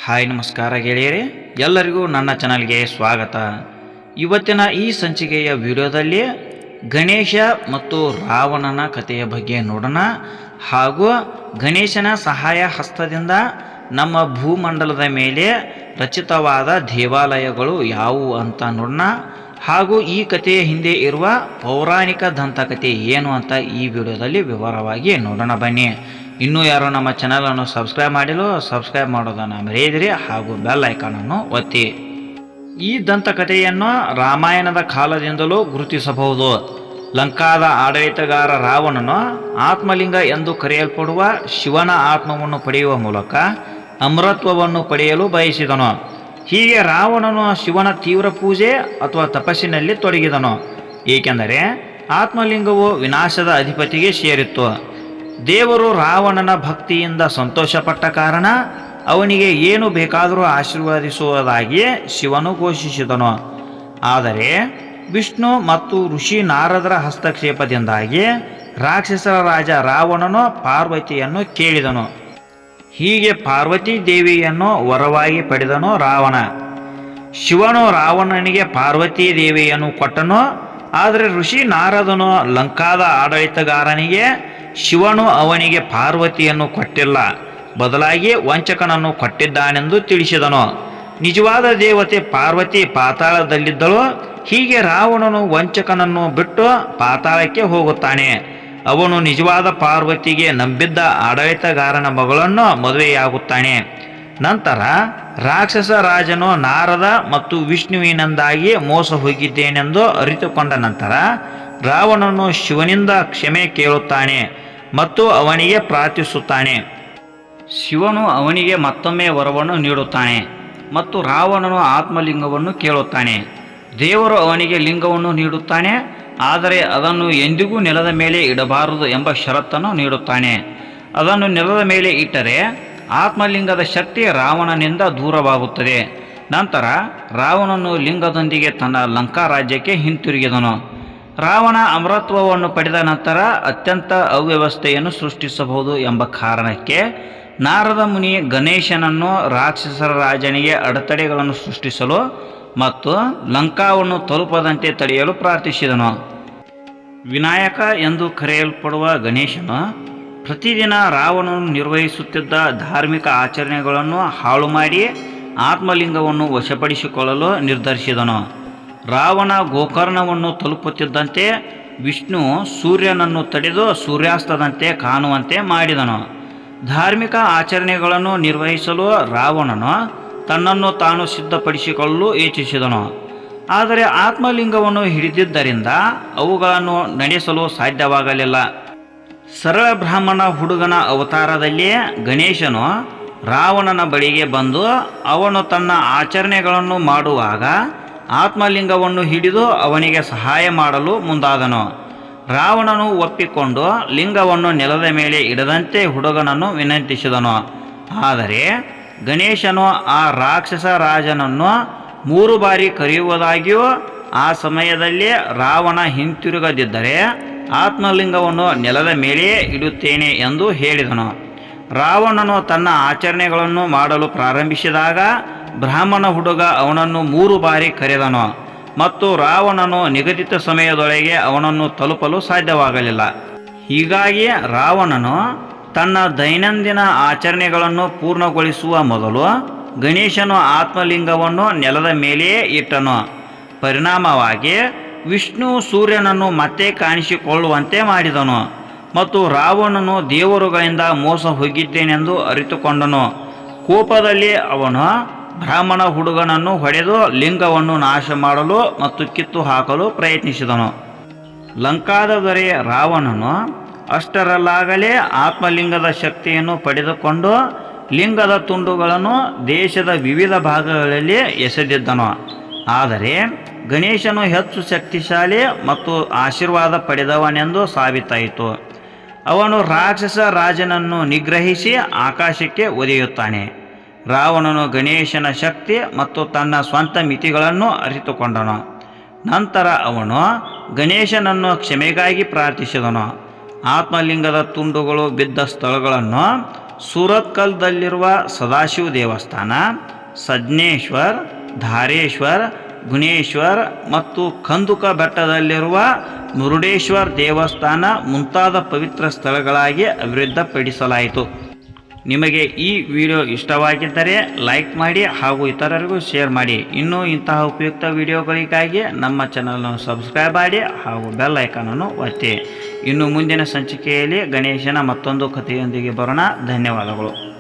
Hi ನಮಸ್ಕಾರ ಗೆಳೆಯರೇ, ಎಲ್ಲರಿಗೂ ನನ್ನ ಚಾನಲ್ಗೆ ಸ್ವಾಗತ. ಇವತ್ತಿನ ಈ ಸಂಚಿಕೆಯ ವಿಡಿಯೋದಲ್ಲಿ ಗಣೇಶ ಮತ್ತು ರಾವಣನ ಕಥೆಯ ಬಗ್ಗೆ ನೋಡೋಣ. ಹಾಗೂ ಗಣೇಶನ ಸಹಾಯ ಹಸ್ತದಿಂದ ನಮ್ಮ ಭೂಮಂಡಲದ ಮೇಲೆ ರಚಿತವಾದ ದೇವಾಲಯಗಳು ಯಾವುವು ಅಂತ ನೋಡೋಣ. ಹಾಗೂ ಈ ಕಥೆಯ ಹಿಂದೆ ಇರುವ ಪೌರಾಣಿಕ ದಂತಕಥೆ ಏನು ಅಂತ ಈ ವಿಡಿಯೋದಲ್ಲಿ ವಿವರವಾಗಿ ನೋಡೋಣ ಬನ್ನಿ. ಇನ್ನೂ ಯಾರು ನಮ್ಮ ಚಾನಲನ್ನು ಸಬ್ಸ್ಕ್ರೈಬ್ ಮಾಡಿಲ್ಲ, ಸಬ್ಸ್ಕ್ರೈಬ್ ಮಾಡೋದನ್ನು ಮರೆಯದಿರಿ ಹಾಗೂ ಬೆಲ್ ಐಕಾನನ್ನು ಒತ್ತಿ. ಈ ದಂತಕಥೆಯನ್ನು ರಾಮಾಯಣದ ಕಾಲದಿಂದಲೂ ಗುರುತಿಸಬಹುದು. ಲಂಕಾದ ಆಡಳಿತಗಾರ ರಾವಣನು ಆತ್ಮಲಿಂಗ ಎಂದು ಕರೆಯಲ್ಪಡುವ ಶಿವನ ಆತ್ಮವನ್ನು ಪಡೆಯುವ ಮೂಲಕ ಅಮರತ್ವವನ್ನು ಪಡೆಯಲು ಬಯಸಿದನು. ಹೀಗೆ ರಾವಣನು ಶಿವನ ತೀವ್ರ ಪೂಜೆ ಅಥವಾ ತಪಸ್ಸಿನಲ್ಲಿ ತೊಡಗಿದನು, ಏಕೆಂದರೆ ಆತ್ಮಲಿಂಗವು ವಿನಾಶದ ಅಧಿಪತಿಗೆ ಸೇರಿತ್ತು. ದೇವರು ರಾವಣನ ಭಕ್ತಿಯಿಂದ ಸಂತೋಷಪಟ್ಟ ಕಾರಣ ಅವನಿಗೆ ಏನು ಬೇಕಾದರೂ ಆಶೀರ್ವದಿಸುವುದಾಗಿ ಶಿವನು ಘೋಷಿಸಿದನು. ಆದರೆ ವಿಷ್ಣು ಮತ್ತು ಋಷಿ ನಾರದರ ಹಸ್ತಕ್ಷೇಪದಿಂದಾಗಿ ರಾಕ್ಷಸರ ರಾಜ ರಾವಣನು ಪಾರ್ವತಿಯನ್ನು ಕೇಳಿದನು. ಹೀಗೆ ಪಾರ್ವತಿ ದೇವಿಯನ್ನು ವರವಾಗಿ ಪಡೆದನು ರಾವಣ. ಶಿವನು ರಾವಣನಿಗೆ ಪಾರ್ವತಿ ದೇವಿಯನ್ನು ಕೊಟ್ಟನು. ಆದರೆ ಋಷಿ ನಾರದನು ಲಂಕಾದ ಆಡಳಿತಗಾರನಿಗೆ ಶಿವನು ಅವನಿಗೆ ಪಾರ್ವತಿಯನ್ನು ಕೊಟ್ಟಿಲ್ಲ, ಬದಲಾಗಿ ವಂಚಕನನ್ನು ಕೊಟ್ಟಿದ್ದಾನೆಂದು ತಿಳಿಸಿದನು. ನಿಜವಾದ ದೇವತೆ ಪಾರ್ವತಿ ಪಾತಾಳದಲ್ಲಿದ್ದಳು. ಹೀಗೆ ರಾವಣನು ವಂಚಕನನ್ನು ಬಿಟ್ಟು ಪಾತಾಳಕ್ಕೆ ಹೋಗುತ್ತಾನೆ. ಅವನು ನಿಜವಾದ ಪಾರ್ವತಿಗೆ ನಂಬಿದ್ದ ಆಡಳಿತಗಾರನ ಮಗಳನ್ನು ಮದುವೆಯಾಗುತ್ತಾನೆ. ನಂತರ ರಾಕ್ಷಸ ರಾಜನು ನಾರದ ಮತ್ತು ವಿಷ್ಣುವಿನಿಂದಾಗಿ ಮೋಸ ಹೋಗಿದ್ದೇನೆಂದು ಅರಿತುಕೊಂಡ ನಂತರ ರಾವಣನು ಶಿವನಿಂದ ಕ್ಷಮೆ ಕೇಳುತ್ತಾನೆ ಮತ್ತು ಅವನಿಗೆ ಪ್ರಾರ್ಥಿಸುತ್ತಾನೆ. ಶಿವನು ಅವನಿಗೆ ಮತ್ತೊಮ್ಮೆ ವರವನ್ನು ನೀಡುತ್ತಾನೆ ಮತ್ತು ರಾವಣನು ಆತ್ಮಲಿಂಗವನ್ನು ಕೇಳುತ್ತಾನೆ. ದೇವರು ಅವನಿಗೆ ಲಿಂಗವನ್ನು ನೀಡುತ್ತಾನೆ, ಆದರೆ ಅದನ್ನು ಎಂದಿಗೂ ನೆಲದ ಮೇಲೆ ಇಡಬಾರದು ಎಂಬ ಷರತ್ತನ್ನು ನೀಡುತ್ತಾನೆ. ಅದನ್ನು ನೆಲದ ಮೇಲೆ ಇಟ್ಟರೆ ಆತ್ಮಲಿಂಗದ ಶಕ್ತಿ ರಾವಣನಿಂದ ದೂರವಾಗುತ್ತದೆ. ನಂತರ ರಾವಣನು ಲಿಂಗದೊಂದಿಗೆ ತನ್ನ ಲಂಕಾ ರಾಜ್ಯಕ್ಕೆ ಹಿಂತಿರುಗಿದನು. ರಾವಣ ಅಮರತ್ವವನ್ನು ಪಡೆದ ನಂತರ ಅತ್ಯಂತ ಅವ್ಯವಸ್ಥೆಯನ್ನು ಸೃಷ್ಟಿಸಬಹುದು ಎಂಬ ಕಾರಣಕ್ಕೆ ನಾರದ ಮುನಿ ಗಣೇಶನನ್ನು ರಾಕ್ಷಸರ ರಾಜನಿಗೆ ಅಡೆತಡೆಗಳನ್ನು ಸೃಷ್ಟಿಸಲು ಮತ್ತು ಲಂಕಾವನ್ನು ತಲುಪದಂತೆ ತಡೆಯಲು ಪ್ರಾರ್ಥಿಸಿದನು. ವಿನಾಯಕ ಎಂದು ಕರೆಯಲ್ಪಡುವ ಗಣೇಶನು ಪ್ರತಿದಿನ ರಾವಣನು ನಿರ್ವಹಿಸುತ್ತಿದ್ದ ಧಾರ್ಮಿಕ ಆಚರಣೆಗಳನ್ನು ಹಾಳು ಮಾಡಿ ಆತ್ಮಲಿಂಗವನ್ನು ವಶಪಡಿಸಿಕೊಳ್ಳಲು ನಿರ್ಧರಿಸಿದನು. ರಾವಣ ಗೋಕರ್ಣವನ್ನು ತಲುಪುತ್ತಿದ್ದಂತೆ ವಿಷ್ಣು ಸೂರ್ಯನನ್ನು ತಡೆದು ಸೂರ್ಯಾಸ್ತದಂತೆ ಕಾಣುವಂತೆ ಮಾಡಿದನು. ಧಾರ್ಮಿಕ ಆಚರಣೆಗಳನ್ನು ನಿರ್ವಹಿಸಲು ರಾವಣನು ತನ್ನನ್ನು ತಾನು ಸಿದ್ಧಪಡಿಸಿಕೊಳ್ಳಲು ಯೋಚಿಸಿದನು. ಆದರೆ ಆತ್ಮಲಿಂಗವನ್ನು ಹಿಡಿದಿದ್ದರಿಂದ ಅವುಗಳನ್ನು ನಡೆಸಲು ಸಾಧ್ಯವಾಗಲಿಲ್ಲ. ಸರಳ ಬ್ರಾಹ್ಮಣ ಹುಡುಗನ ಅವತಾರದಲ್ಲಿ ಗಣೇಶನು ರಾವಣನ ಬಳಿಗೆ ಬಂದು ಅವನು ತನ್ನ ಆಚರಣೆಗಳನ್ನು ಮಾಡುವಾಗ ಆತ್ಮಲಿಂಗವನ್ನು ಹಿಡಿದು ಅವನಿಗೆ ಸಹಾಯ ಮಾಡಲು ಮುಂದಾದನು. ರಾವಣನು ಒಪ್ಪಿಕೊಂಡು ಲಿಂಗವನ್ನು ನೆಲದ ಮೇಲೆ ಇಡದಂತೆ ಹುಡುಗನನ್ನು ವಿನಂತಿಸಿದನು. ಆದರೆ ಗಣೇಶನು ಆ ರಾಕ್ಷಸ ರಾಜನನ್ನು 3 ಬಾರಿ ಕರೆಯುವುದಾಗಿಯೂ ಆ ಸಮಯದಲ್ಲಿ ರಾವಣ ಹಿಂತಿರುಗದಿದ್ದರೆ ಆತ್ಮಲಿಂಗವನ್ನು ನೆಲದ ಮೇಲೆಯೇ ಇಡುತ್ತೇನೆ ಎಂದು ಹೇಳಿದನು. ರಾವಣನು ತನ್ನ ಆಚರಣೆಗಳನ್ನು ಮಾಡಲು ಪ್ರಾರಂಭಿಸಿದಾಗ ಬ್ರಾಹ್ಮಣ ಹುಡುಗ ಅವನನ್ನು 3 ಬಾರಿ ಕರೆದನು ಮತ್ತು ರಾವಣನು ನಿಗದಿತ ಸಮಯದೊಳಗೆ ಅವನನ್ನು ತಲುಪಲು ಸಾಧ್ಯವಾಗಲಿಲ್ಲ. ಹೀಗಾಗಿ ರಾವಣನು ತನ್ನ ದೈನಂದಿನ ಆಚರಣೆಗಳನ್ನು ಪೂರ್ಣಗೊಳಿಸುವ ಮೊದಲು ಗಣೇಶನು ಆತ್ಮಲಿಂಗವನ್ನು ನೆಲದ ಮೇಲೆಯೇ ಇಟ್ಟನು. ಪರಿಣಾಮವಾಗಿ ವಿಷ್ಣು ಸೂರ್ಯನನ್ನು ಮತ್ತೆ ಕಾಣಿಸಿಕೊಳ್ಳುವಂತೆ ಮಾಡಿದನು ಮತ್ತು ರಾವಣನು ದೇವರುಗಳಿಂದ ಮೋಸ ಹೋಗಿದ್ದೇನೆಂದು ಅರಿತುಕೊಂಡನು. ಕೋಪದಲ್ಲಿ ಅವನು ಬ್ರಾಹ್ಮಣ ಹುಡುಗನನ್ನು ಹೊಡೆದು ಲಿಂಗವನ್ನು ನಾಶ ಮಾಡಲು ಮತ್ತು ಕಿತ್ತು ಹಾಕಲು ಪ್ರಯತ್ನಿಸಿದನು. ಲಂಕಾದ ದೊರೆ ರಾವಣನು ಅಷ್ಟರಲ್ಲಾಗಲೇ ಆತ್ಮಲಿಂಗದ ಶಕ್ತಿಯನ್ನು ಪಡೆದುಕೊಂಡು ಲಿಂಗದ ತುಂಡುಗಳನ್ನು ದೇಶದ ವಿವಿಧ ಭಾಗಗಳಲ್ಲಿ ಎಸೆದಿದ್ದನು. ಆದರೆ ಗಣೇಶನು ಹೆಚ್ಚು ಶಕ್ತಿಶಾಲಿ ಮತ್ತು ಆಶೀರ್ವಾದ ಪಡೆದವನೆಂದು ಸಾಬೀತಾಯಿತು. ಅವನು ರಾಕ್ಷಸ ರಾಜನನ್ನು ನಿಗ್ರಹಿಸಿ ಆಕಾಶಕ್ಕೆ ಒದೆಯುತ್ತಾನೆ. ರಾವಣನು ಗಣೇಶನ ಶಕ್ತಿ ಮತ್ತು ತನ್ನ ಸ್ವಂತ ಮಿತಿಗಳನ್ನು ಅರಿತುಕೊಂಡನು. ನಂತರ ಅವನು ಗಣೇಶನನ್ನು ಕ್ಷಮೆಗಾಗಿ ಪ್ರಾರ್ಥಿಸಿದನು. ಆತ್ಮಲಿಂಗದ ತುಂಡುಗಳು ಬಿದ್ದ ಸ್ಥಳಗಳನ್ನು ಸೂರತ್ಕಲ್ದಲ್ಲಿರುವ ಸದಾಶಿವ ದೇವಸ್ಥಾನ, ಸಜ್ನೇಶ್ವರ್, ಧಾರೇಶ್ವರ್, ಗುಣೇಶ್ವರ್ ಮತ್ತು ಕಂದುಕ ಬೆಟ್ಟದಲ್ಲಿರುವ ಮುರುಡೇಶ್ವರ್ ದೇವಸ್ಥಾನ ಮುಂತಾದ ಪವಿತ್ರ ಸ್ಥಳಗಳಾಗಿ ಅಭಿವೃದ್ಧಿಪಡಿಸಲಾಯಿತು. ನಿಮಗೆ ಈ ವಿಡಿಯೋ ಇಷ್ಟವಾಗಿದ್ದರೆ ಲೈಕ್ ಮಾಡಿ ಹಾಗೂ ಇತರರಿಗೂ ಶೇರ್ ಮಾಡಿ. ಇನ್ನೂ ಇಂತಹ ಉಪಯುಕ್ತ ವಿಡಿಯೋಗಳಿಗಾಗಿ ನಮ್ಮ ಚಾನಲನ್ನು ಸಬ್ಸ್ಕ್ರೈಬ್ ಮಾಡಿ ಹಾಗೂ ಬೆಲ್ ಐಕಾನನ್ನು ಒತ್ತಿ. ಇನ್ನು ಮುಂದಿನ ಸಂಚಿಕೆಯಲ್ಲಿ ಗಣೇಶನ ಮತ್ತೊಂದು ಕಥೆಯೊಂದಿಗೆ ಬರೋಣ. ಧನ್ಯವಾದಗಳು.